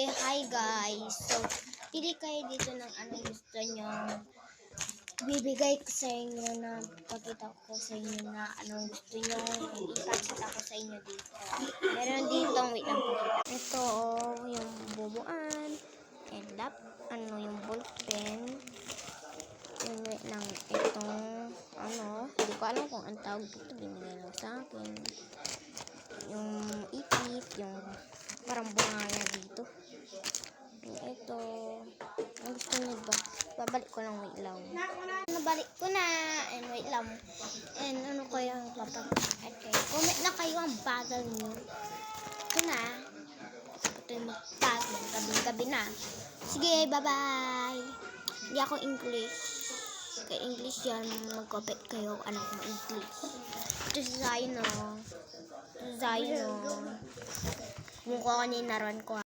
Okay, hi guys. So, pili kayo dito ng ano gusto nyo. Bibigay ko sa inyo na pakita ko sa inyo na anong gusto nyo. Ipakita ko sa inyo dito. Meron dito, wait lang po. Ito, yung bubuan. And yung ballpen. Yung wait lang, itong, hindi ko alam kung ang tawag dito. Binigay lang sa akin. Yung ipit, yung parang bunganga dito. Ito. Ang gusto niyo ba? Babalik ko lang, wait lang. Nabalik ko na. And wait lang. And ano kaya ang kapag... Okay. Comment na kayo ang bagal niyo. Ito na. Ito yung magbagal. Gabi-gabi na. Sige, bye-bye. Hindi ako English. Kaya English yan. Mag-comment kayo kung anak mo English. Ito si Zaino. Zaino. Mukha ko ninaran ko.